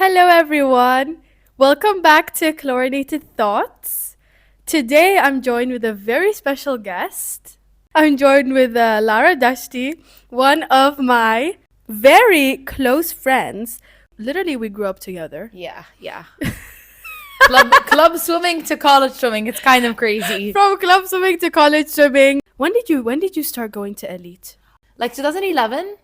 Hello, everyone. Welcome back to Chlorinated Thoughts. Today, I'm joined with a very special guest. I'm joined with Lara Dashti, one of my very close friends. Literally, we grew up together. Yeah. Club swimming to college swimming. It's kind of crazy. From club swimming to college swimming. When did you start going to elite? Like 2011.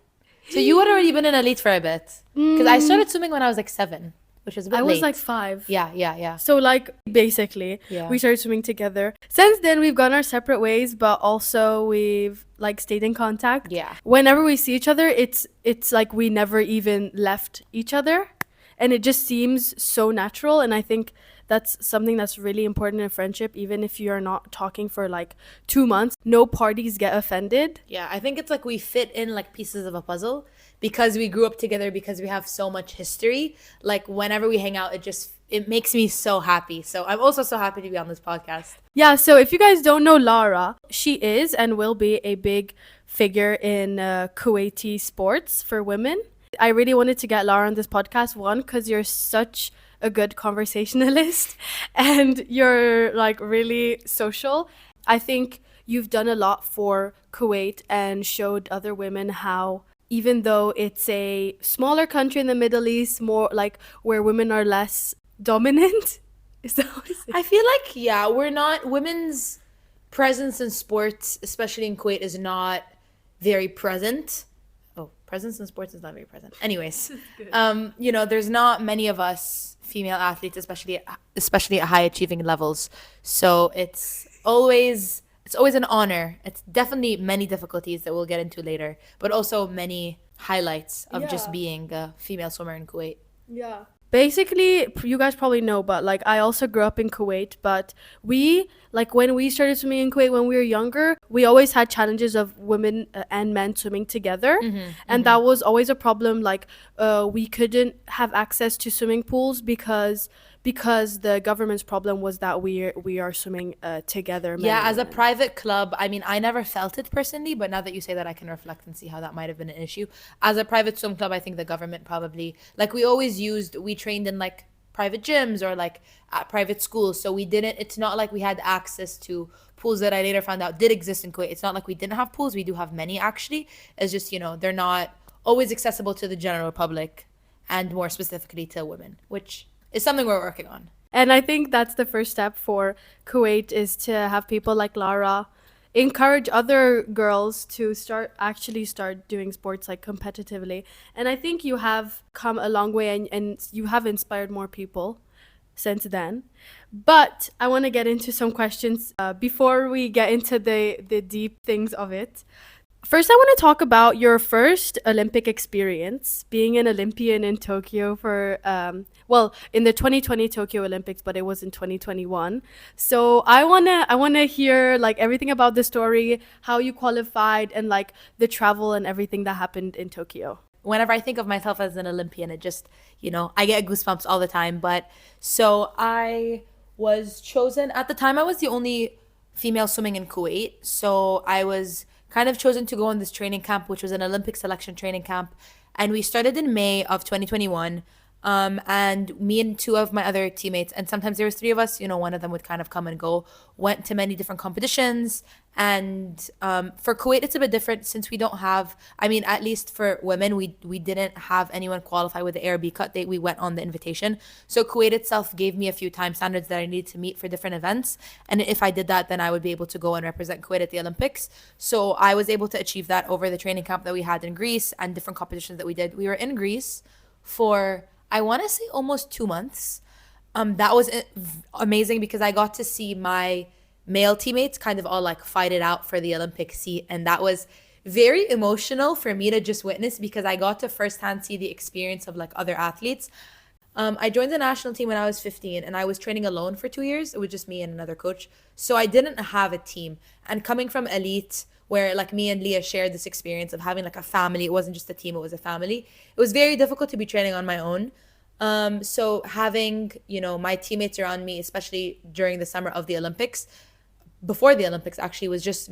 So you had already been in elite for a bit. Because I started swimming when I was like 7, which was a bit I late. was like 5. Yeah. So basically, Yeah. we started swimming together. Since then, we've gone our separate ways, but also we've stayed in contact. Yeah. Whenever we see each other, it's like we never even left each other, and it just seems so natural. And I think that's something that's really important in friendship. Even if you're not talking for like 2 months, no parties get offended. Yeah, I think it's like we fit in like pieces of a puzzle because we grew up together, because we have so much history. Like whenever we hang out, it makes me so happy. So I'm also so happy to be on this podcast. Yeah, so if you guys don't know Lara, she is and will be a big figure in Kuwaiti sports for women. I really wanted to get Lara on this podcast, one, because you're such a good conversationalist and you're like really social. I think you've done a lot for Kuwait and showed other women how, even though it's a smaller country in the Middle East, more like where women are less dominant. Is that what it's I feel like, yeah, we're not, women's presence in sports, especially in Kuwait, is not very present. Oh, presence in sports is not very present. Anyways, there's not many of us female athletes, especially at high achieving levels. So it's always an honor. It's definitely many difficulties that we'll get into later, but also many highlights of just Yeah. being a female swimmer in Kuwait. Yeah. Basically, you guys probably know, but like I also grew up in Kuwait, but when we started swimming in Kuwait when we were younger, we always had challenges of women and men swimming together. And that was always a problem. We couldn't have access to swimming pools because the government's problem was that we are swimming together. Men Yeah, and as a women. private club, I mean, I never felt it personally, but now that you say that, I can reflect and see how that might have been an issue. As a private swim club, I think the government probably, like, we trained in like private gyms or like at private schools. So it's not like we had access to pools that I later found out did exist in Kuwait. It's not like we didn't have pools. We do have many actually. It's just, they're not always accessible to the general public and more specifically to women, which is something we're working on. And I think that's the first step for Kuwait, is to have people like Lara encourage other girls to start doing sports like competitively. And I think you have come a long way, and you have inspired more people since then. But I want to get into some questions before we get into the deep things of it. First, I want to talk about your first Olympic experience, being an Olympian in Tokyo in the 2020 Tokyo Olympics, but it was in 2021. So I wanna hear like everything about the story, how you qualified, and like the travel and everything that happened in Tokyo. Whenever I think of myself as an Olympian, it just, I get goosebumps all the time. But so I was chosen, at the time, I was the only female swimming in Kuwait. So I was kind of chosen to go on this training camp, which was an Olympic selection training camp. And we started in May of 2021. And me and two of my other teammates, and sometimes there was three of us, one of them would kind of come and go, went to many different competitions. And for Kuwait, it's a bit different since we don't have, I mean, at least for women, we didn't have anyone qualify with the A or B cut. We went on the invitation. So Kuwait itself gave me a few time standards that I needed to meet for different events. And if I did that, then I would be able to go and represent Kuwait at the Olympics. So I was able to achieve that over the training camp that we had in Greece and different competitions that we did. We were in Greece for, I want to say, almost 2 months. That was amazing because I got to see my male teammates kind of all like fight it out for the Olympic seat, and that was very emotional for me to just witness because I got to firsthand see the experience of like other athletes. I joined the national team when I was 15, and I was training alone for 2 years. It was just me and another coach, so I didn't have a team. And coming from elite, where like me and Leah shared this experience of having like a family, it wasn't just a team, it was a family. It was very difficult to be training on my own. So having, my teammates around me, especially during the summer of the Olympics, before the Olympics actually, was just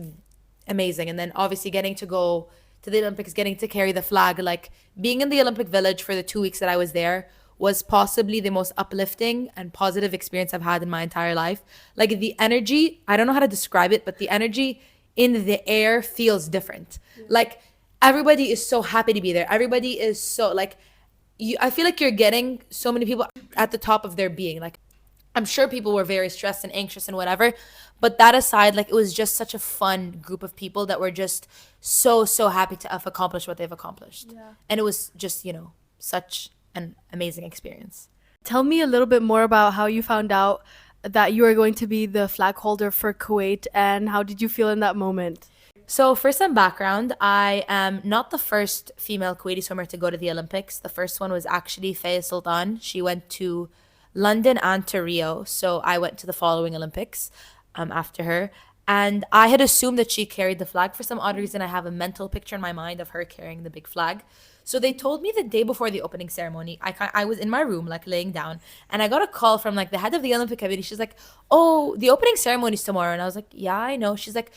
amazing. And then obviously getting to go to the Olympics, getting to carry the flag, like being in the Olympic Village for the 2 weeks that I was there was possibly the most uplifting and positive experience I've had in my entire life. Like the energy, I don't know how to describe it, but the energy in the air feels different. Like everybody is so happy to be there. Everybody is so like I feel like you're getting so many people at the top of their being. Like I'm sure people were very stressed and anxious and whatever, but that aside, like it was just such a fun group of people that were just so happy to have accomplished what they've accomplished. Yeah. And it was just, such an amazing experience. Tell me a little bit more about how you found out that you were going to be the flag holder for Kuwait, and how did you feel in that moment? So, for some background, I am not the first female Kuwaiti swimmer to go to the Olympics. The first one was actually Faye Sultan. She went to London and to Rio. So, I went to the following Olympics after her. And I had assumed that she carried the flag. For some odd reason, I have a mental picture in my mind of her carrying the big flag. So they told me the day before the opening ceremony, I was in my room, like laying down, and I got a call from like the head of the Olympic Committee. She's like, "Oh, the opening ceremony is tomorrow." And I was like, "Yeah, I know." She's like,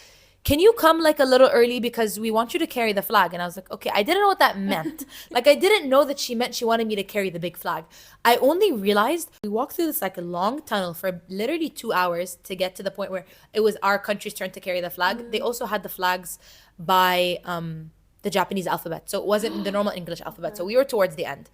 "Can you come like a little early because we want you to carry the flag?" And I was like, "Okay." I didn't know what that meant. Like I didn't know that she meant she wanted me to carry the big flag. I only realized we walked through this like a long tunnel for literally 2 hours to get to the point where it was our country's turn to carry the flag. They also had the flags by the Japanese alphabet. So it wasn't the normal English alphabet. So we were towards the end.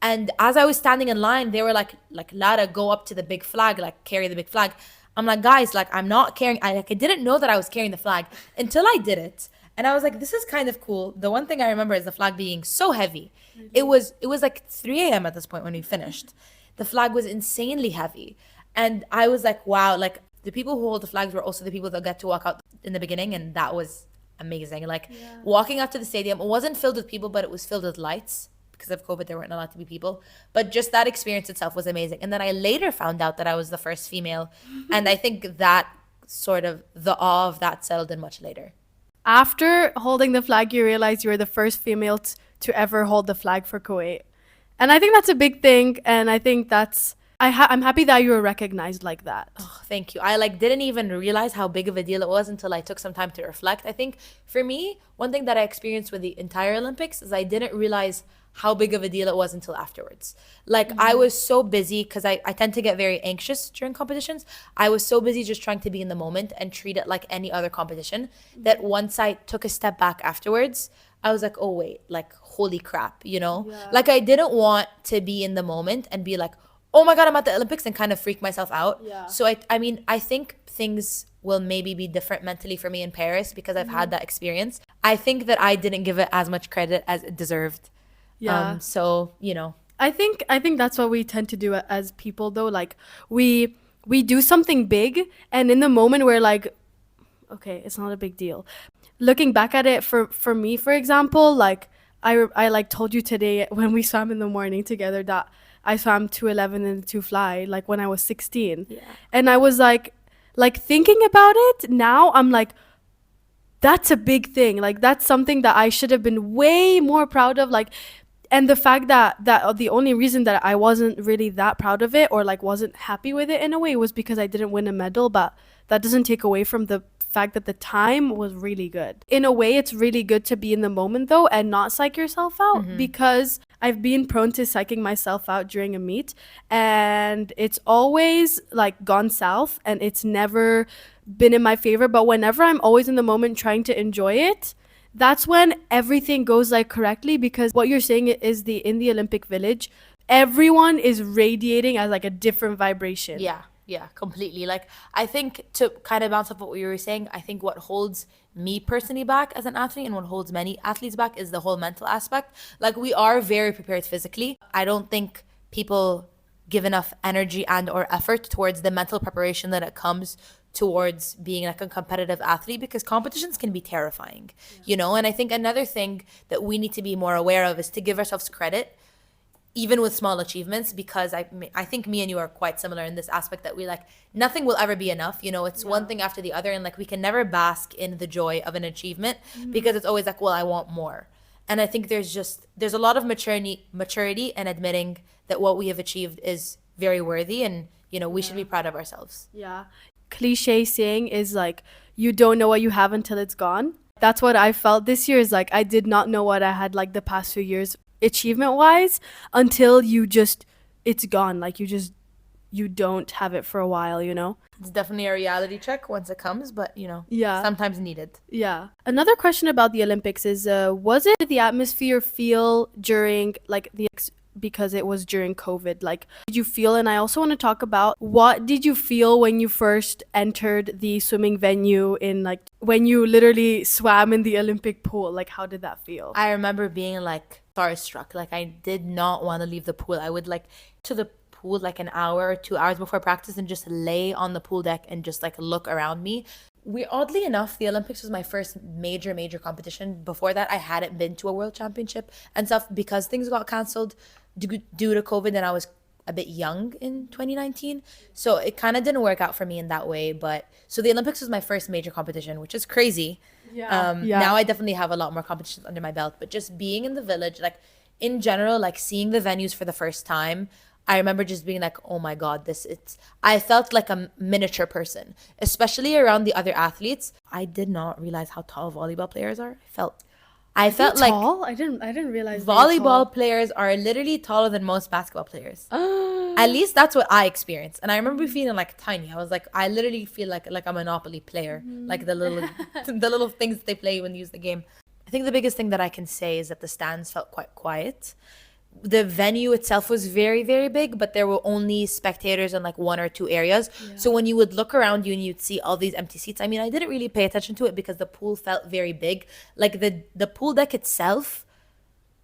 And as I was standing in line, they were like Lara, go up to the big flag, like carry the big flag. I'm like, guys, like I'm not carrying, I didn't know that I was carrying the flag until I did it. And I was like, this is kind of cool. The one thing I remember is the flag being so heavy. It was like 3 a.m. at this point when we finished. The flag was insanely heavy. And I was like, wow, like the people who hold the flags were also the people that got to walk out in the beginning. And that was amazing. Like walking out to the stadium, it wasn't filled with people, but it was filled with lights. Because of COVID, there weren't allowed to be people. But just that experience itself was amazing. And then I later found out that I was the first female. And I think that sort of the awe of that settled in much later. After holding the flag, you realized you were the first female to ever hold the flag for Kuwait. And I think that's a big thing. And I think that's, I'm happy that you were recognized like that. Oh, thank you. I like didn't even realize how big of a deal it was until I took some time to reflect. I think for me, one thing that I experienced with the entire Olympics is I didn't realize how big of a deal it was until afterwards. Like I was so busy because I tend to get very anxious during competitions. I was so busy just trying to be in the moment and treat it like any other competition that once I took a step back afterwards, I was like, oh wait, like holy crap, Like I didn't want to be in the moment and be like, oh my God, I'm at the Olympics and kind of freak myself out. Yeah. So I mean, I think things will maybe be different mentally for me in Paris because I've had that experience. I think that I didn't give it as much credit as it deserved. Yeah. So, I think that's what we tend to do as people though. Like we do something big, and in the moment we're like, okay, it's not a big deal. Looking back at it, for me, for example, like I like told you today when we swam in the morning together that I swam 2:11 and 2 fly like when I was 16. Yeah. And I was like thinking about it now, I'm like, that's a big thing. Like that's something that I should have been way more proud of. Like, and the fact that the only reason that I wasn't really that proud of it or like wasn't happy with it in a way was because I didn't win a medal. But that doesn't take away from the fact that the time was really good. In a way, it's really good to be in the moment though and not psych yourself out, because I've been prone to psyching myself out during a meet, and it's always like gone south and it's never been in my favor. But whenever I'm always in the moment trying to enjoy it, that's when everything goes like correctly, because what you're saying is in the Olympic Village, everyone is radiating as like a different vibration. Yeah, completely. Like, I think to kind of bounce off what you were saying, I think what holds me personally back as an athlete and what holds many athletes back is the whole mental aspect. Like, we are very prepared physically. I don't think people give enough energy and or effort towards the mental preparation that it comes towards being like a competitive athlete, because competitions can be terrifying, And I think another thing that we need to be more aware of is to give ourselves credit even with small achievements, because I think me and you are quite similar in this aspect that we like nothing will ever be enough. It's one thing after the other, and like we can never bask in the joy of an achievement because it's always like, well, I want more. And I think there's a lot of maturity and admitting that what we have achieved is very worthy, and we should be proud of ourselves. Yeah. Cliche saying is like, you don't know what you have until it's gone. That's what I felt this year, is like I did not know what I had like the past few years achievement wise until you just it's gone. Like you don't have it for a while, you know? It's definitely a reality check once it comes, but Yeah. sometimes needed. Yeah. Another question about the Olympics is was it the atmosphere feel during like because it was during COVID? Like did you feel, and I also want to talk about what did you feel when you first entered the swimming venue in like when you literally swam in the Olympic pool? Like how did that feel? I remember being like starstruck. Like I did not want to leave the pool. I would like to the pool like an hour or 2 hours before practice and just lay on the pool deck and just like look around me. Oddly enough, the Olympics was my first major competition. Before that, I hadn't been to a world championship and stuff because things got canceled due to COVID, and I was a bit young in 2019. So it kind of didn't work out for me in that way. But so the Olympics was my first major competition, which is crazy. Yeah. Now I definitely have a lot more competitions under my belt, but just being in the village, like in general, like seeing the venues for the first time, I remember just being like, oh my God, I felt like a miniature person, especially around the other athletes. I did not realize how tall volleyball players are. I felt like Tall? I didn't realize they were volleyball tall. players are literally taller than most basketball players. At least that's what I experienced. And I remember feeling like tiny. I was like, I literally feel like a Monopoly player, like the little the little things that they play when you use the game. I think the biggest thing that I can say is that the stands felt quite quiet. The venue itself was very big, but there were only spectators in like one or two areas. So when you would look around you and you'd see all these empty seats, I mean, I didn't really pay attention to it because the pool felt very big. Like the pool deck itself,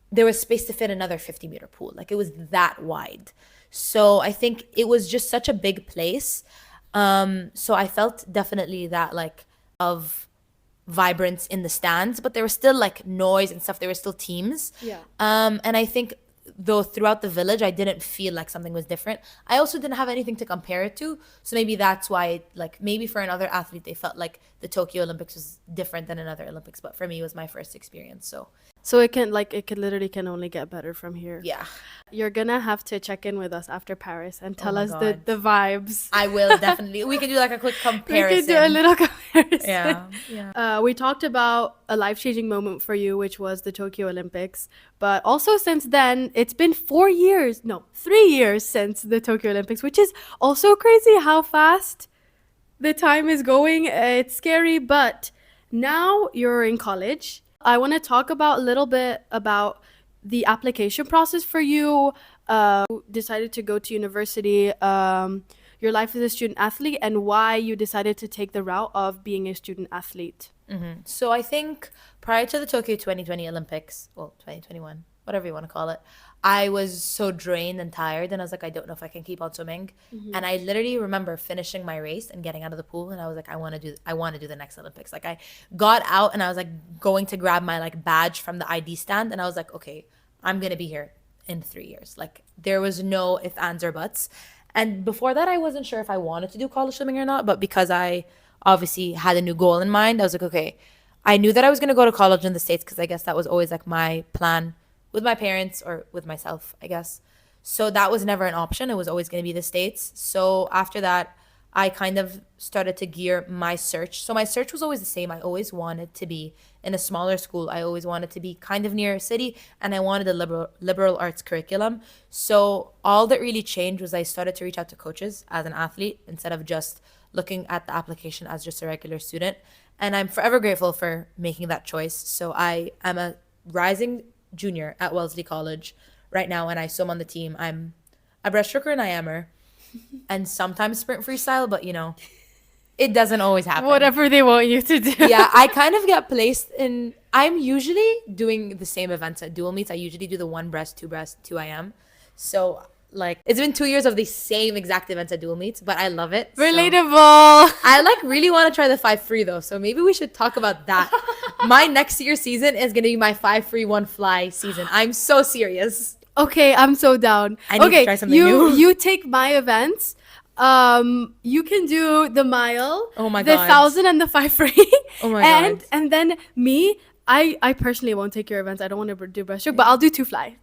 there was space to fit another 50-meter pool. Like it was that wide. So I think it was just such a big place. So I felt definitely that like of vibrance in the stands, but there was still like noise and stuff. There were still teams. Yeah. And I think though throughout the village, I didn't feel like something was different. I also didn't have anything to compare it to. So maybe that's why, like maybe for another athlete, they felt like the Tokyo Olympics was different than another Olympics. But for me, it was my first experience. So it could literally can only get better from here. yeah. You're gonna have to check in with us after Paris and tell my us God. the vibes. I will definitely. We can do like a quick We comparison. could do a little comparison. Yeah. We talked about a life-changing moment for you, which was the Tokyo Olympics. But also since then, it's been 3 years since the Tokyo Olympics, which is also crazy how fast the time is going. It's scary, but now you're in college. I want to talk about a little bit about the application process for you. Decided to go to university, your life as a student athlete, and why you decided to take the route of being a student athlete. So I think prior to the Tokyo 2020 Olympics, well, 2021, whatever you want to call it, I was so drained and tired, and I was like, I don't know if I can keep on swimming. And I literally remember finishing my race and getting out of the pool, and I was like, I want to do the next Olympics. Like I got out and I was like going to grab my like badge from the ID stand, and I was like, okay, I'm gonna be here in 3 years. Like there was no ifs, ands, or buts. And before that, I wasn't sure if I wanted to do college swimming or not, but because I obviously had a new goal in mind, I was like, okay, I knew that I was going to go to college in the States because I guess that was always like my plan with my parents or with myself, I guess. So that was never an option. It was always going to be the States. So after that, I kind of started to gear my search. So my search was always the same. I always wanted to be in a smaller school. I always wanted to be kind of near a city, and I wanted a liberal arts curriculum. So all that really changed was I started to reach out to coaches as an athlete instead of just looking at the application as just a regular student. And I'm forever grateful for making that choice. So I am a rising junior at Wellesley College right now, and I swim on the team. I'm a breaststroker and I ammer, and sometimes sprint freestyle, but it doesn't always happen. Whatever they want you to do. Yeah, I kind of get placed in. I'm usually doing the same events at dual meets. I usually do the 1 breast, 2 breast, 2 IM. So like it's been 2 years of the same exact events at dual meets, but I love it. Relatable. So I like really want to try the 5 free though, so maybe we should talk about that. My next year season is gonna be my 5 free 1 fly season. I'm so serious. Okay, I'm so down. I need to try something new. You take my events. You can do the mile, Oh my the God. 1,000 and the 5 free. Oh my God. And then me, I personally won't take your events. I don't want to do breaststroke, but I'll do 2 fly.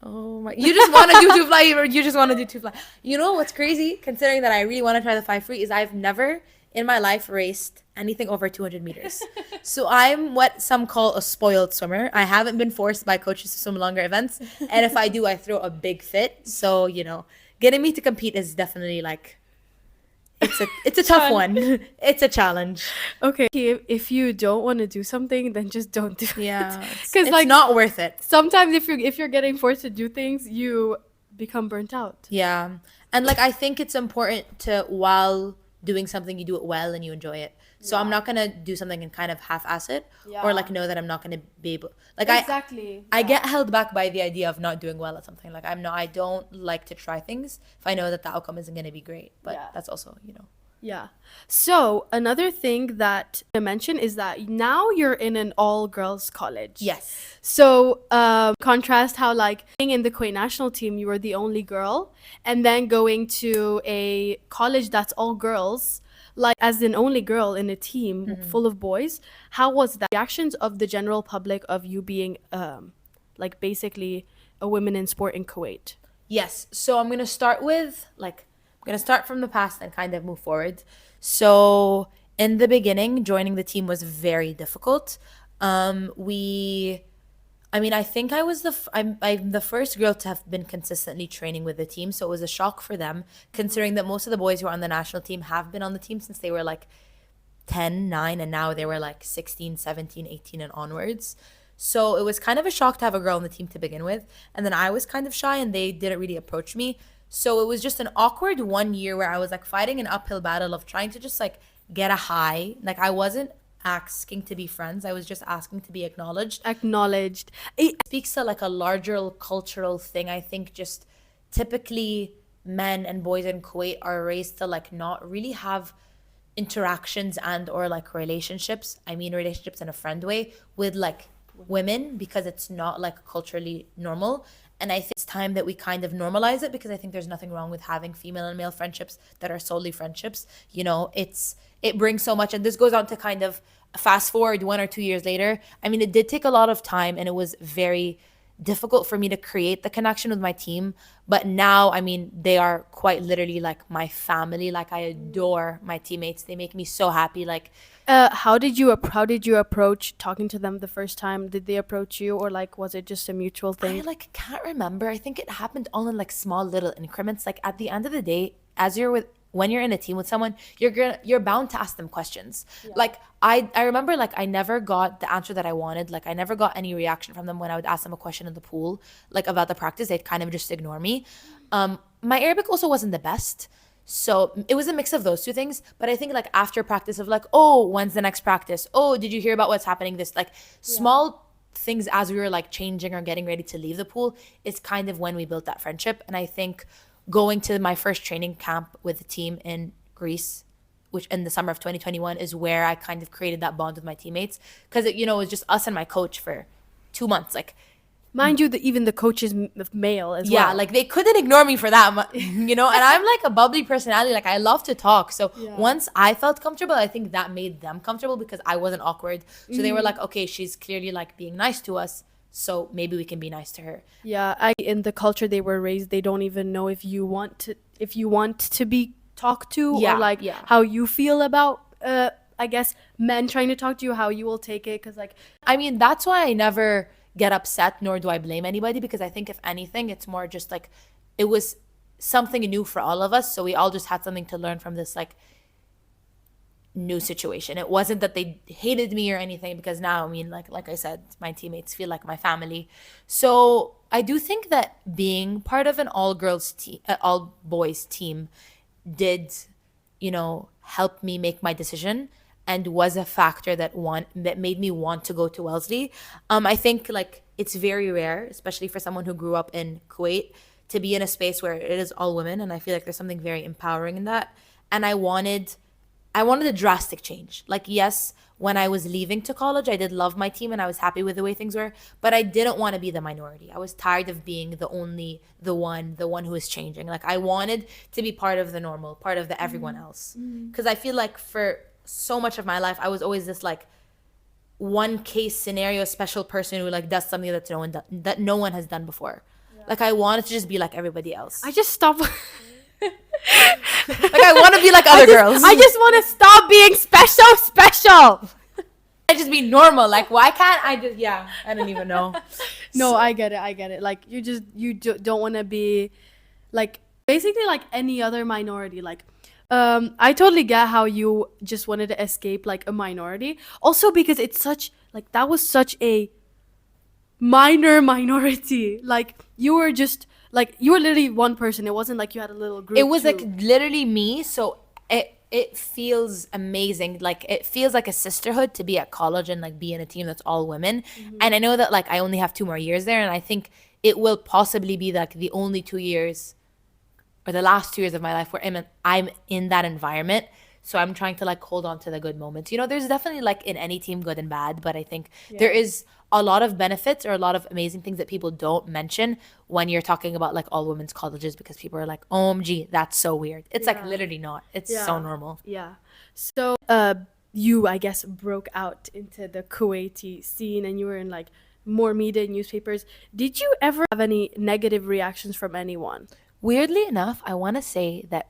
Oh my! You just want to do 2 fly, or you just want to do 2 fly? You know what's crazy? Considering that I really want to try the 5 free, is I've never in my life raced anything over 200 meters. So I'm what some call a spoiled swimmer. I haven't been forced by coaches to swim longer events. And if I do, I throw a big fit. So, getting me to compete is definitely like, it's a tough one. It's a challenge. Okay, if you don't want to do something, then just don't do it. Yeah. Because It's not worth it. sometimes if you're getting forced to do things, you become burnt out. Yeah. And like I think it's important to while doing something you do it well and you enjoy it. So I'm not gonna do something and kind of half-ass it or like know that I'm not gonna be able like Exactly. I get held back by the idea of not doing well at something. Like I don't like to try things if I know that the outcome isn't gonna be great. But Yeah. that's also, Yeah. So another thing that I mentioned is that now you're in an all-girls college. yes. So contrast how like being in the Kuwait national team, you were the only girl, and then going to a college that's all girls, like as an only girl in a team full of boys. How was that? Reactions of the general public of you being like basically a woman in sport in Kuwait? Yes. So I'm gonna start with I'm gonna start from the past and kind of move forward. So in the beginning, joining the team was very difficult. We I mean, I think I was I'm the first girl to have been consistently training with the team, so it was a shock for them, considering that most of the boys who are on the national team have been on the team since they were like 10, 9, and now they were like 16, 17, 18, and onwards. So it was kind of a shock to have a girl on the team to begin with. And then I was kind of shy and they didn't really approach me. So it was just an awkward 1 year where I was like fighting an uphill battle of trying to just like get a high. Like I wasn't asking to be friends, I was just asking to be acknowledged. Acknowledged. Speaks to like a larger cultural thing. I think just typically men and boys in Kuwait are raised to like not really have interactions and or like relationships. I mean relationships in a friend way with like women because it's not like culturally normal. And I think it's time that we kind of normalize it because I think there's nothing wrong with having female and male friendships that are solely friendships. It brings so much. And this goes on to kind of fast forward 1 or 2 years later. I mean, it did take a lot of time and it was very difficult for me to create the connection with my team. But now, I mean, they are quite literally like my family. Like I adore my teammates. They make me so happy. Like How did you approach talking to them the first time? Did they approach you, or like was it just a mutual I thing? like can't remember. I think it happened all in like small little increments. Like at the end of the day, when you're in a team with someone, you're bound to ask them questions. Like I remember like I never got the answer that I wanted. Like I never got any reaction from them when I would ask them a question in the pool, like about the practice. They'd kind of just ignore me. My Arabic also wasn't the best. So it was a mix of those two things. But I think like after practice of like, oh, when's the next practice? Oh, did you hear about what's happening? This like small things as we were like changing or getting ready to leave the pool is kind of when we built that friendship. And I think going to my first training camp with the team in Greece, which in the summer of 2021 is where I kind of created that bond with my teammates. Because it was just us and my coach for 2 months. Like Mind you, even the coach is male as yeah, well. like they couldn't ignore me for that, and I'm like a bubbly personality. Like I love to talk. So once I felt comfortable, I think that made them comfortable because I wasn't awkward. So they were like, okay, she's clearly like being nice to us. So maybe we can be nice to her. Yeah, in the culture they were raised, they don't even know if you want to be talked to, Yeah, or like yeah. how you feel about I guess men trying to talk to you, how you will take it, because like I mean, that's why I never get upset, nor do I blame anybody, because I think if anything, it's more just like it was something new for all of us. So we all just had something to learn from this like new situation. It wasn't that they hated me or anything, because now, I mean, like I said, my teammates feel like my family. So I do think that being part of an all boys team did, help me make my decision and was a factor that made me want to go to Wellesley. I think like it's very rare, especially for someone who grew up in Kuwait, to be in a space where it is all women, and I feel like there's something very empowering in that. And I wanted a drastic change. Like, yes, when I was leaving to college, I did love my team and I was happy with the way things were, but I didn't want to be the minority. I was tired of being the one who is changing. Like, I wanted to be part of the normal, part of the everyone else. Because I feel like for so much of my life, I was always this like one case scenario special person who like does something that no one has done before. Like, I wanted to just be like everybody else. I just stopped Like I want to be like other girls. I just want to stop being special. I just be normal. Like why can't I just? Yeah, I don't even know. No, I get it. Like don't want to be like basically like any other minority. Like I totally get how you just wanted to escape like a minority. Also because it's such like that was such a minor minority. Like you were just like you were literally one person. It wasn't like you had a little group. It was like too. literally me. So it feels amazing. Like it feels like a sisterhood to be at college and like be in a team that's all women. And I know that like I only have 2 more years there, and I think it will possibly be like the only 2 years or the last 2 years of my life where I'm in that environment. So I'm trying to like hold on to the good moments. You know, there's definitely like in any team good and bad, but I think there is a lot of benefits or a lot of amazing things that people don't mention when you're talking about like all women's colleges, because people are like, OMG, that's so weird. It's like literally not. It's so normal. Yeah. So, you, I guess, broke out into the Kuwaiti scene and you were in like more media newspapers. Did you ever have any negative reactions from anyone? Weirdly enough, I want to say that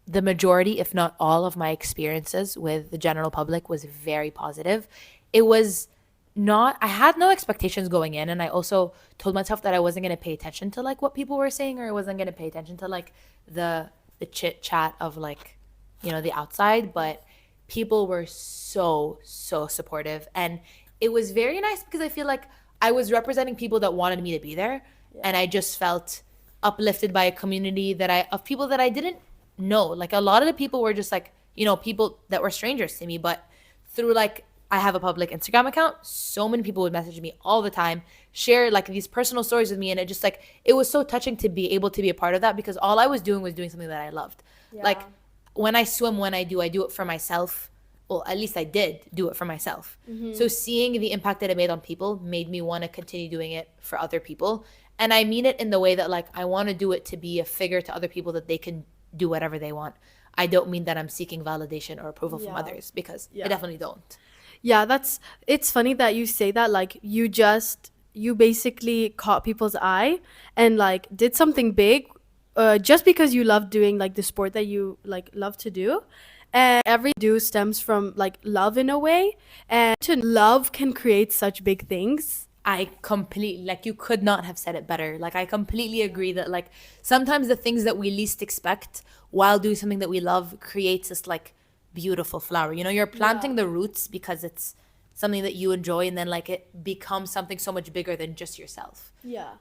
the majority, if not all, of my experiences with the general public was very positive. It was not, I had no expectations going in. And I also told myself that I wasn't going to pay attention to like what people were saying, or I wasn't going to pay attention to like the chit chat of like, you know, the outside. But people were so supportive. And it was very nice because I feel like I was representing people that wanted me to be there. And I just felt uplifted by a community of people that I didn't know. Like a lot of the people were just like, you know, people that were strangers to me, but through like I have a public Instagram account, so many people would message me all the time, share like these personal stories with me, and it just like it was so touching to be able to be a part of that, because all I was doing something that I loved. Like when I swim, when I do it for myself. Well, at least I did do it for myself. So seeing the impact that it made on people made me want to continue doing it for other people. And I mean it in the way that like I want to do it to be a figure to other people that they can do whatever they want. I don't mean that I'm seeking validation or approval from others, because I definitely don't. Yeah, it's funny that you say that. Like you basically caught people's eye and like did something big, just because you love doing like the sport that you like love to do. And every do stems from like love in a way, and to love can create such big things. I completely, like, you could not have said it better. Like, I completely agree that, like, sometimes the things that we least expect while doing something that we love creates this, like, beautiful flower. You know, you're planting the roots because it's something that you enjoy, and then, like, it becomes something so much bigger than just yourself. Yeah.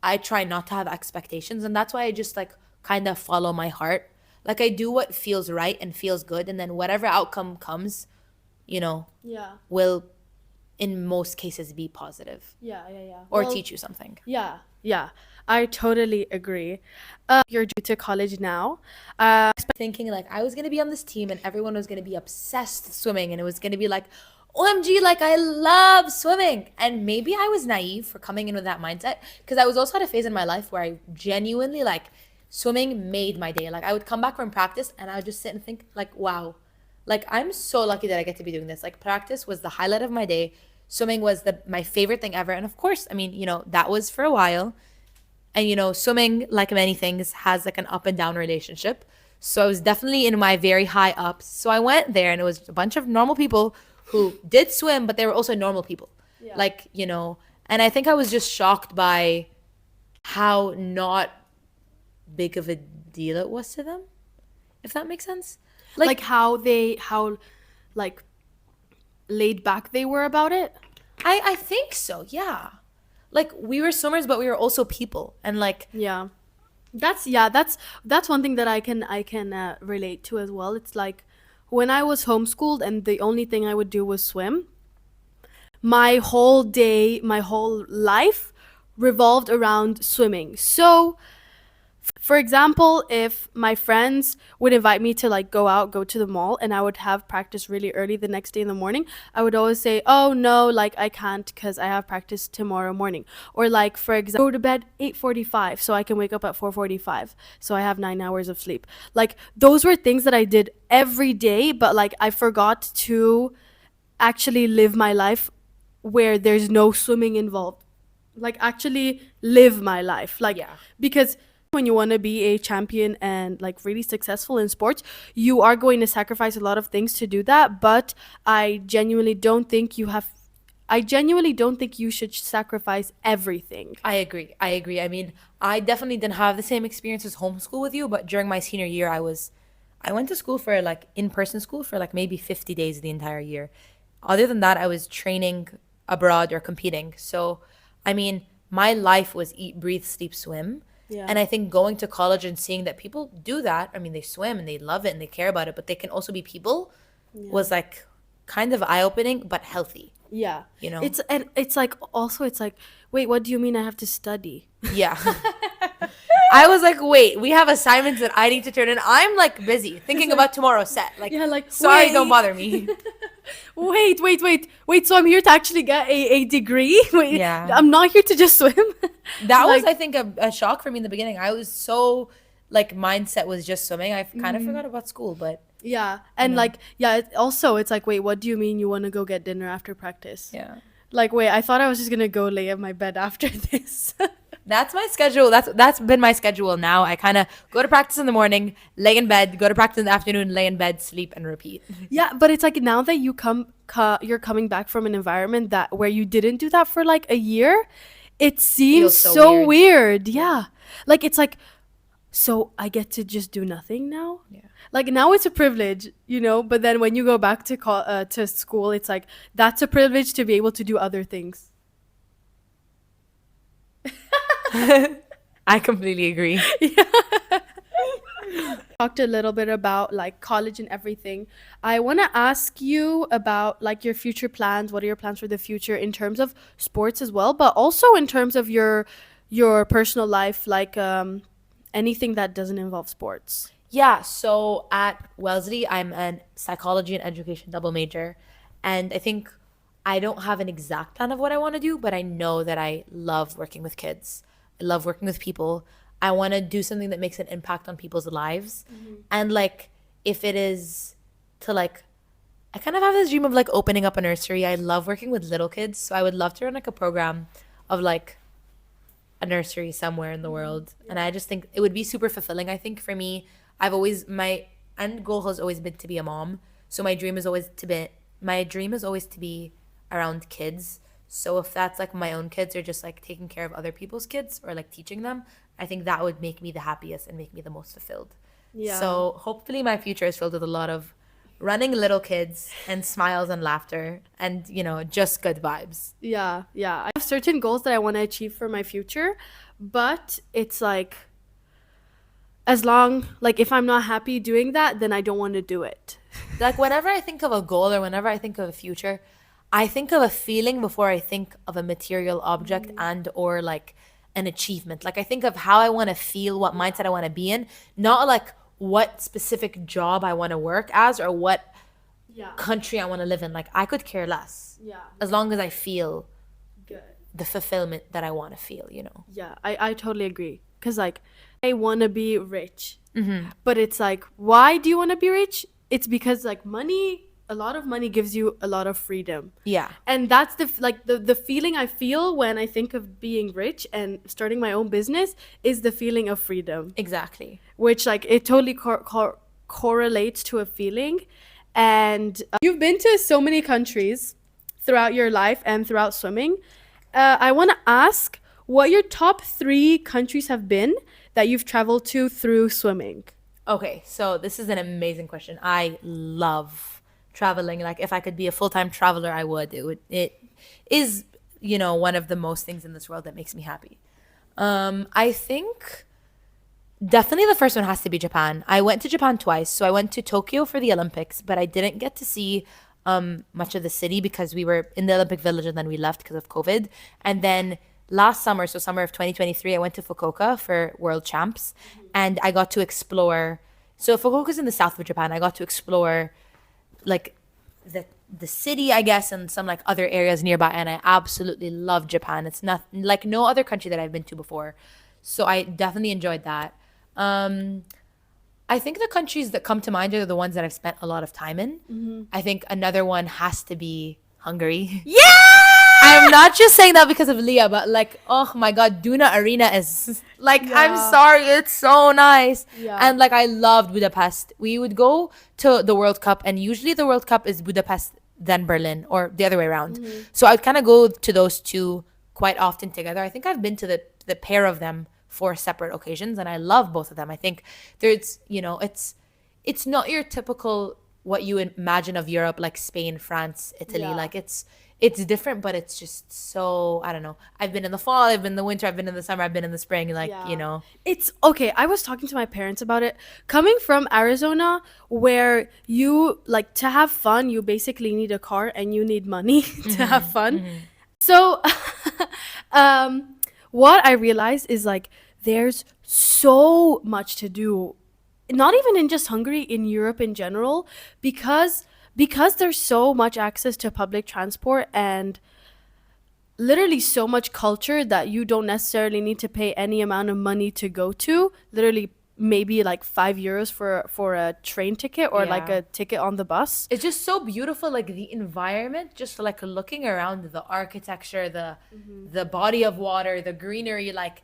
I try not to have expectations, and that's why I just, like, kind of follow my heart. Like, I do what feels right and feels good, and then whatever outcome comes, you know, Yeah. will in most cases be positive Yeah. or Well, teach you something. yeah. I totally agree. You're due to college now. Thinking like I was gonna be on this team and everyone was gonna be obsessed with swimming, and it was gonna be like, OMG, like I love swimming. And maybe I was naive for coming in with that mindset, because I was also at a phase in my life where I genuinely like swimming made my day. Like I would come back from practice and I would just sit and think like, wow, like I'm so lucky that I get to be doing this. Like practice was the highlight of my day. Swimming was my favorite thing ever. And of course, I mean, you know, that was for a while. And you know, swimming, like many things, has like an up and down relationship. So I was definitely in my very high ups. So I went there and it was a bunch of normal people who did swim, but they were also normal people. Yeah. Like, you know, and I think I was just shocked by how not big of a deal it was to them, if that makes sense. Like how like laid back they were about it. I think so, yeah. Like we were swimmers, but we were also people, and like Yeah. That's one thing that I can relate to as well. It's like when I was homeschooled and the only thing I would do was swim, my whole day, my whole life revolved around swimming. So, for example, if my friends would invite me to like go to the mall, and I would have practice really early the next day in the morning, I would always say, "Oh no, like I can't because I have practice tomorrow morning." Or like for example, go to bed 8:45 so I can wake up at 4:45 so I have 9 hours of sleep. Like those were things that I did every day, but like I forgot to actually live my life where there's no swimming involved. Like actually live my life. Like Yeah. because when you want to be a champion and like really successful in sports, you are going to sacrifice a lot of things to do that. But I genuinely don't think you should sacrifice everything. I agree. I agree. I mean, I definitely didn't have the same experience as homeschool with you, but during my senior year, I went to school for like in-person school for like maybe 50 days the entire year. Other than that, I was training abroad or competing. So, I mean, my life was eat, breathe, sleep, swim. Yeah. And I think going to college and seeing that people do that, I mean, they swim and they love it and they care about it, but they can also be people was like kind of eye-opening, but healthy. Yeah. You know? It's like also it's like, wait, what do you mean I have to study? Yeah. I was like, wait, we have assignments that I need to turn in. I'm like busy thinking about tomorrow's set. Like, Yeah, like, sorry, wait. don't bother me. Wait. So I'm here to actually get a degree? Wait, Yeah. I'm not here to just swim. That was, Like, I think, a shock for me in the beginning. I was so, like, mindset was just swimming. I kind of forgot about school, but yeah. And like, yeah, also it's like, wait, what do you mean you want to go get dinner after practice? yeah. Like, wait, I thought I was just gonna go lay in my bed after this. That's my schedule. That's been my schedule now. I kind of go to practice in the morning, lay in bed, go to practice in the afternoon, lay in bed, sleep, and repeat. Yeah, but it's like now that you're coming back from an environment that where you didn't do that for like a year, it seems Feels so so weird. Yeah. Like it's like, so I get to just do nothing now? Yeah. Like now it's a privilege, you know, but then when you go back to school, it's like that's a privilege to be able to do other things. I completely agree. Talked a little bit about like college and everything. I want to ask you about like your future plans. What are your plans for the future in terms of sports as well, but also in terms of your personal life, like anything that doesn't involve sports? Yeah, so at Wellesley, I'm an psychology and education double major. And I think I don't have an exact plan of what I want to do, but I know that I love working with kids. I love working with people. I want to do something that makes an impact on people's lives. And like, if it is to like, I kind of have this dream of like opening up a nursery. I love working with little kids. So I would love to run like a program of like a nursery somewhere in the world. And I just think it would be super fulfilling. I think for me, my end goal has always been to be a mom. So my dream is always to be around kids. So if that's like my own kids or just like taking care of other people's kids or like teaching them, I think that would make me the happiest and make me the most fulfilled. Yeah. So hopefully my future is filled with a lot of running little kids and smiles and laughter and, you know, just good vibes. Yeah. I have certain goals that I want to achieve for my future, but it's like as long like if I'm not happy doing that, then I don't want to do it. Like whenever I think of a goal or whenever I think of a future, I think of a feeling before I think of a material object and or like an achievement. Like I think of how I want to feel, what mindset I want to be in, not like what specific job I want to work as or what country I want to live in. Like I could care less. Yeah. As long as I feel Good. the fulfillment that I want to feel, you know. Yeah, I totally agree. Because, like, I want to be rich. But it's like, why do you want to be rich? It's because, like, a lot of money gives you a lot of freedom. Yeah. And that's the feeling I feel when I think of being rich and starting my own business is the feeling of freedom. Exactly. Which, like, it totally correlates to a feeling. And you've been to so many countries throughout your life and throughout swimming. I want to ask what your top 3 countries have been that you've traveled to through swimming. Okay, so this is an amazing question. I love traveling. Like if I could be a full-time traveler, I would. It is, you know, one of the most things in this world that makes me happy. I think definitely the first one has to be Japan. I went to Japan twice. So I went to Tokyo for the Olympics, but I didn't get to see much of the city because we were in the Olympic Village and then we left because of COVID. And then last summer, so summer of 2023, I went to Fukuoka for World Champs and I got to explore. So Fukuoka's in the south of Japan. I got to explore like the city, I guess, and some like other areas nearby. And I absolutely love Japan. It's not like no other country that I've been to before. So I definitely enjoyed that. I think the countries that come to mind are the ones that I've spent a lot of time in. I think another one has to be Hungary. Yeah! I'm not just saying that because of Leah, but like, oh my God, Duna Arena is like, I'm Yeah. sorry, it's so nice. Yeah. And like, I loved Budapest. We would go to the World Cup, and usually the World Cup is Budapest, then Berlin, or the other way around. So I'd kind of go to those two quite often together. I think I've been to the pair of them for separate occasions, and I love both of them. I think there's, it's not your typical what you imagine of Europe, like Spain, France, Italy. Yeah. Like it's different, but it's just so, I don't know. I've been in the fall, I've been in the winter, I've been in the summer, I've been in the spring. Like, Yeah. It's okay. I was talking to my parents about it. Coming from Arizona, where you like to have fun, you basically need a car and you need money to have fun. So, um, what I realized is like there's so much to do, not even in just Hungary, in Europe in general, because there's so much access to public transport and literally so much culture that you don't necessarily need to pay any amount of money to go to. Literally maybe like 5 euros for a train ticket or like Yeah. a ticket on the bus. It's just so beautiful, like the environment, just like looking around, the architecture, the body of water, the greenery. Like,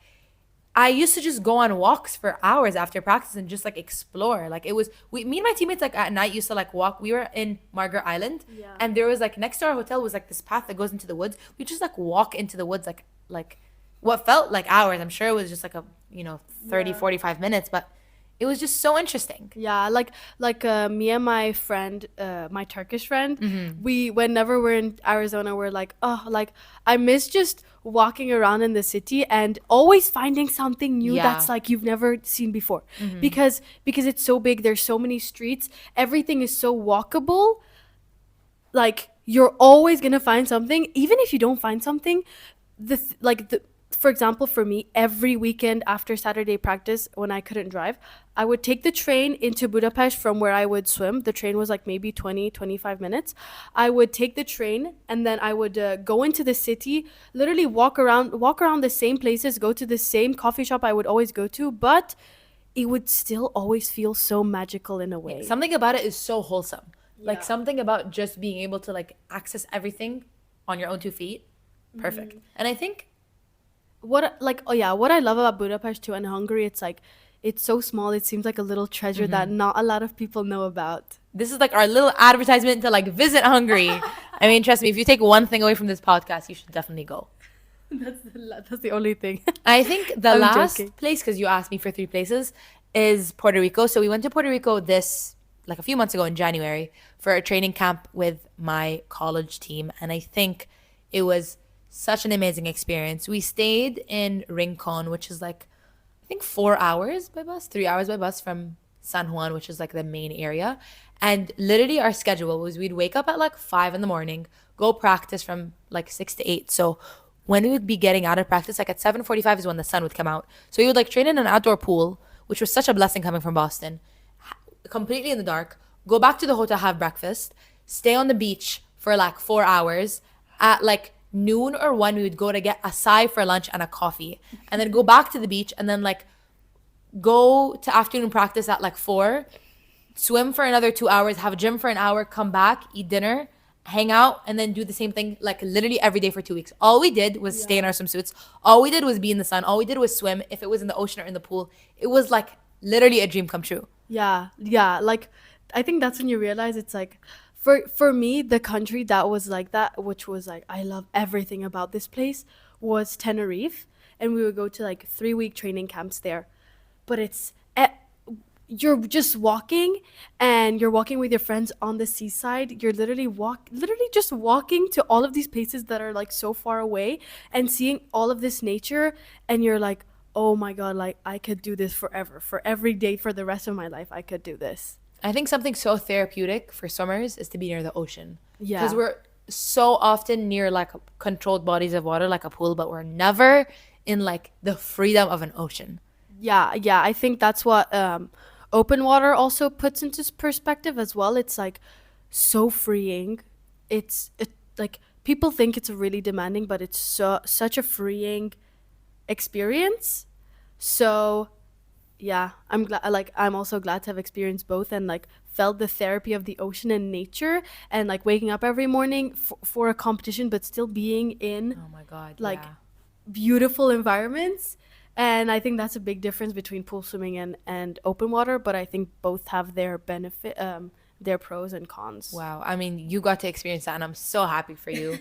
I used to just go on walks for hours after practice and just like explore. Like, it was me and my teammates, like at night, used to like walk. We were in Margaret Island, Yeah. and there was like next to our hotel was like this path that goes into the woods. We just like walk into the woods, like what felt like hours. I'm sure it was just like a 30 Yeah. 45 minutes, but it was just so interesting. Yeah, me and my friend, my Turkish friend, we whenever we're in Arizona, we're like, oh, like I miss just walking around in the city and always finding something new Yeah. that's like you've never seen before. Because it's so big, there's so many streets, everything is so walkable. Like you're always gonna find something, even if you don't find something. The for example, for me, every weekend after Saturday practice, when I couldn't drive, I would take the train into Budapest from where I would swim. The train was like maybe 20-25 minutes. I would take the train and then I would go into the city, literally walk around the same places, go to the same coffee shop I would always go to, but it would still always feel so magical in a way. Something about it is so wholesome. Like, Yeah. something about just being able to like access everything on your own 2 feet. Perfect. And I think what I love about Budapest too and Hungary, it's like it's so small, it seems like a little treasure that not a lot of people know about. this is like our little advertisement to like visit Hungary. I mean, trust me, if you take one thing away from this podcast, you should definitely go. That's the only thing. I think the I'm last joking. place, because you asked me for 3 places, is Puerto Rico. So we went to Puerto Rico like a few months ago in January for a training camp with my college team. And I think it was such an amazing experience. We stayed in Rincon, which is like, I think 4 hours by bus, 3 hours by bus from San Juan, which is like the main area. And literally our schedule was we'd wake up at like 5 in the morning, go practice from like 6 to 8. So when we would be getting out of practice, like at 7:45 is when the sun would come out. So we would like train in an outdoor pool, which was such a blessing coming from Boston, completely in the dark, go back to the hotel, have breakfast, stay on the beach for like 4 hours. At like noon or 1, we would go to get acai for lunch and a coffee, and then go back to the beach, and then like go to afternoon practice at like 4, swim for another 2 hours, have a gym for an hour, come back, eat dinner, hang out, and then do the same thing like literally every day for 2 weeks. All we did was stay in our swimsuits. All we did was be in the sun. All we did was swim. If it was in the ocean or in the pool, it was like literally a dream come true. Yeah, like I think that's when you realize it's like for me, the country that was like that, which was like I love everything about this place, was Tenerife, and we would go to like 3-week training camps there. But you're just walking, and you're walking with your friends on the seaside. You're literally just walking to all of these places that are like so far away and seeing all of this nature, and you're like, oh my god, like I could do this forever, for every day for the rest of my life I could do this. I think something so therapeutic for summers is to be near the ocean. Yeah. Because we're so often near like controlled bodies of water, like a pool, but we're never in like the freedom of an ocean. Yeah, I think that's what open water also puts into perspective as well. It's like so freeing. Like people think it's really demanding, but it's such a freeing experience. So Yeah, I'm glad. Like, I'm also glad to have experienced both and like felt the therapy of the ocean and nature, and like waking up every morning for a competition, but still being in Oh my God, like yeah. beautiful environments. And I think that's a big difference between pool swimming and open water. But I think both have their benefit, their pros and cons. Wow. I mean, you got to experience that, and I'm so happy for you.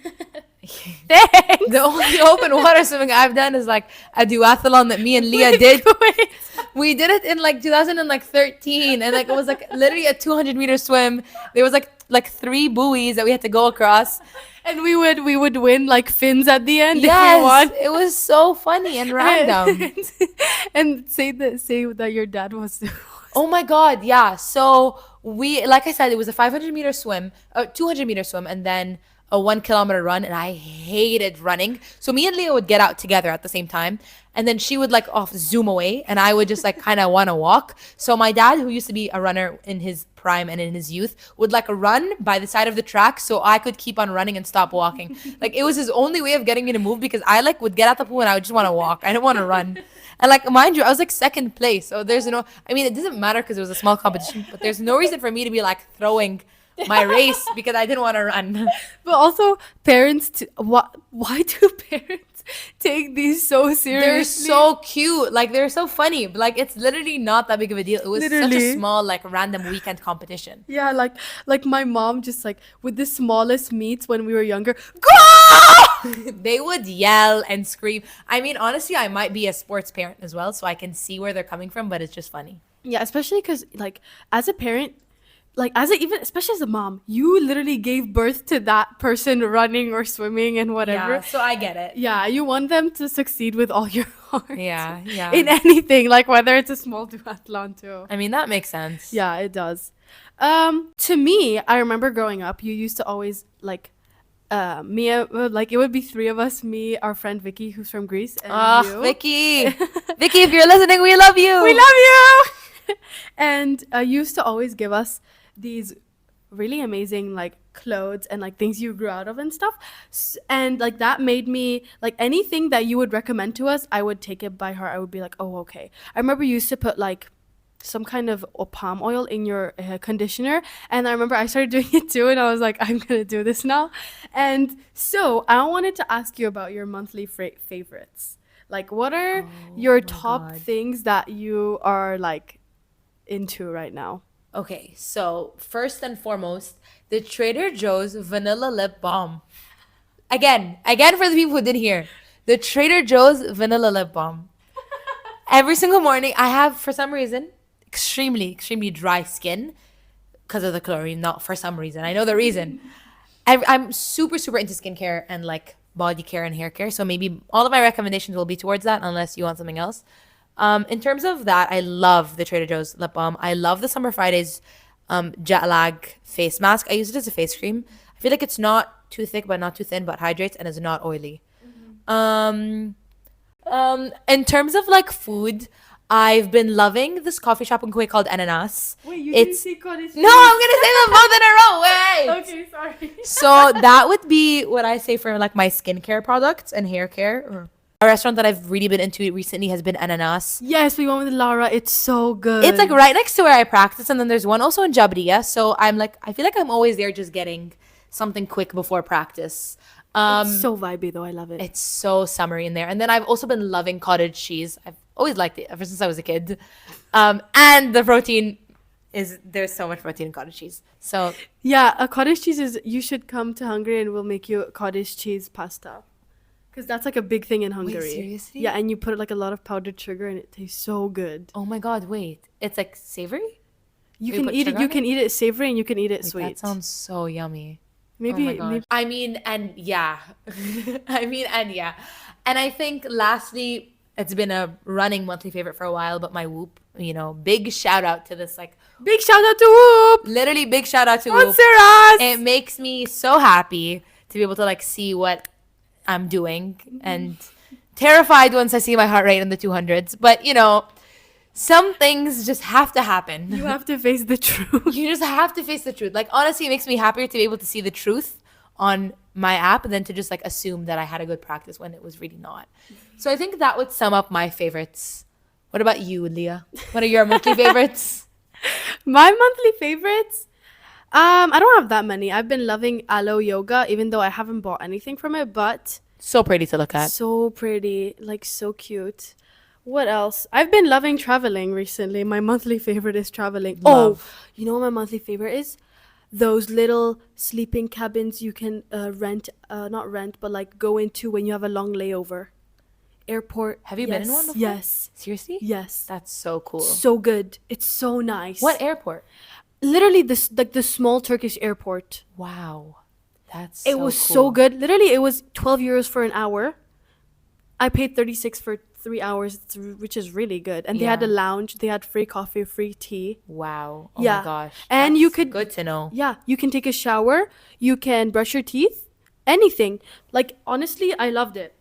The Thanks. only open water swimming I've done is like a duathlon that me and Leah did. Wait. We did it in like 2013, and like it was like literally a 200-meter swim. There was like three buoys that we had to go across. And we would win like fins at the end if we Yes, won. it was so funny and random. And say that your dad was. Oh my God, yeah. So we, like I said, it was a 500-meter swim, a 200-meter swim, and then a 1 kilometer run. And I hated running. So me and Leah would get out together at the same time. And then she would like off zoom away, and I would just like kind of want to walk. So my dad, who used to be a runner in his prime and in his youth, would like run by the side of the track so I could keep on running and stop walking. Like it was his only way of getting me to move, because I like would get out the pool and I would just want to walk. I didn't want to run. And like mind you, I was like second place. So there's no, I mean, it doesn't matter because it was a small competition, but there's no reason for me to be like throwing my race because I didn't want to run. But also, parents. Why do parents take these so seriously? They're so cute. Like they're so funny. But like it's literally not that big of a deal. It was such a Literally. small, like random weekend competition. Yeah, like my mom just like with the smallest meets when we were younger. Go! They would yell and scream. I mean, honestly, I might be a sports parent as well, so I can see where they're coming from, but it's just funny. Yeah, especially because like as a parent, like even especially as a mom, you literally gave birth to that person running or swimming and whatever. Yeah, so I get it. Yeah, you want them to succeed with all your heart. Yeah, yeah. In anything, like whether it's a small duathlon too. I mean, that makes sense. Yeah, it does. To me, I remember growing up, you used to always like like it would be three of us, me, our friend Vicky, who's from Greece, and you. Vicky. Vicky, if you're listening, we love you. We love you. And you used to always give us these really amazing like clothes and like things you grew out of and stuff. And like that made me like anything that you would recommend to us, I would take it by heart. I would be like, oh, okay. I remember you used to put like some kind of palm oil in your conditioner, and I remember I started doing it too, and I was like, I'm gonna do this now. And so I wanted to ask you about your monthly favorites. Like, what are your top God. things that you are like into right now? Okay, so first and foremost, the Trader Joe's vanilla lip balm. Again for the people who didn't hear, the Trader Joe's vanilla lip balm. Every single morning, I have, for some reason, extremely dry skin because of the chlorine. Not for some reason. I know the reason. I'm super into skincare and like body care and hair care. So maybe all of my recommendations will be towards that, unless you want something else. In terms of that, I love the Trader Joe's lip balm. I love the Summer Fridays jet lag face mask. I use it as a face cream. I feel like it's not too thick but not too thin, but hydrates and is not oily. In terms of like food, I've been loving this coffee shop in Kuwait called Ananas. Wait, you It's didn't say cottage no, I'm gonna say them both in a row. Wait. Okay, sorry. So that would be what I say for like my skincare products and hair care. A restaurant that I've really been into recently has been Ananas. Yes, we went with Lara. It's so good. It's like right next to where I practice, and then there's one also in Jabria. So I'm like, I feel like I'm always there just getting something quick before practice. It's so vibey though. I love it. It's so summery in there. And then I've also been loving cottage cheese. I've always liked it ever since I was a kid. And the protein there's so much protein in cottage cheese. So Yeah, a cottage cheese is. You should come to Hungary and we'll make you a cottage cheese pasta. Because that's like a big thing in Hungary. seriously? Yeah, and you put like a lot of powdered sugar and it tastes so good. oh my God, wait. It's like savory? You We can put eat it. sugar You on can eat it savory and you can eat it Like, sweet. that sounds so yummy. maybe, Oh my God. maybe. I mean, and yeah. And I think lastly, it's been a running monthly favorite for a while, but my Whoop, big shout out to this, like Big shout out to Whoop. literally big shout out to Whoop. Sponsor us. It makes me so happy to be able to like see what I'm doing and terrified once I see my heart rate in the 200s. But some things just have to happen. You have to face the truth. You just have to face the truth. Like honestly, it makes me happier to be able to see the truth on my app than to just like assume that I had a good practice when it was really not. So I think that would sum up my favorites What about you, Leah? What are your monthly favorites? My monthly favorites. I don't have that many. I've been loving aloe yoga, even though I haven't bought anything from it, but So pretty to look at. so pretty, like so cute. What else? I've been loving traveling recently. My monthly favorite is traveling. Oh, Love. you know what my monthly favorite is? Those little sleeping cabins you can rent, not rent, but like go into when you have a long layover. Airport. Have you been in one before? Yes. Seriously? Yes. That's so cool. So good. It's so nice. What airport? Literally this like the small Turkish airport. Wow. That's It so was cool. so good. Literally it was 12 euros for an hour. I paid 36 for 3 hours, which is really good. And they had a Yeah. lounge, they had free coffee, free tea. Wow. Oh Yeah. my gosh. And you That's could good to know. Yeah, you can take a shower, you can brush your teeth, anything. Like honestly, I loved it.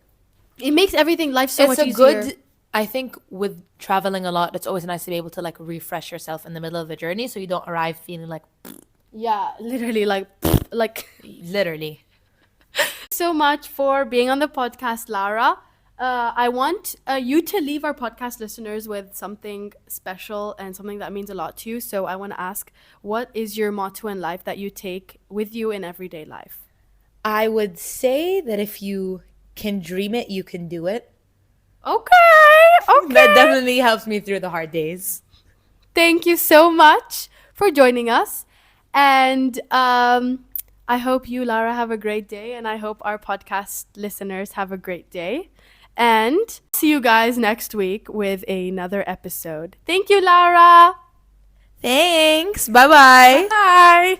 It makes everything life so It's much a easier. good I think with traveling a lot, it's always nice to be able to like refresh yourself in the middle of the journey so you don't arrive feeling like Yeah, literally like literally. so much for being on the podcast, Lara. I want you to leave our podcast listeners with something special and something that means a lot to you. So I want to ask, what is your motto in life that you take with you in everyday life? I would say that if you can dream it, you can do it. Okay. That definitely helps me through the hard days. Thank you so much for joining us. And I hope you, Lara, have a great day. And I hope our podcast listeners have a great day. And see you guys next week with another episode. Thank you, Lara. Thanks. Bye-bye. Bye.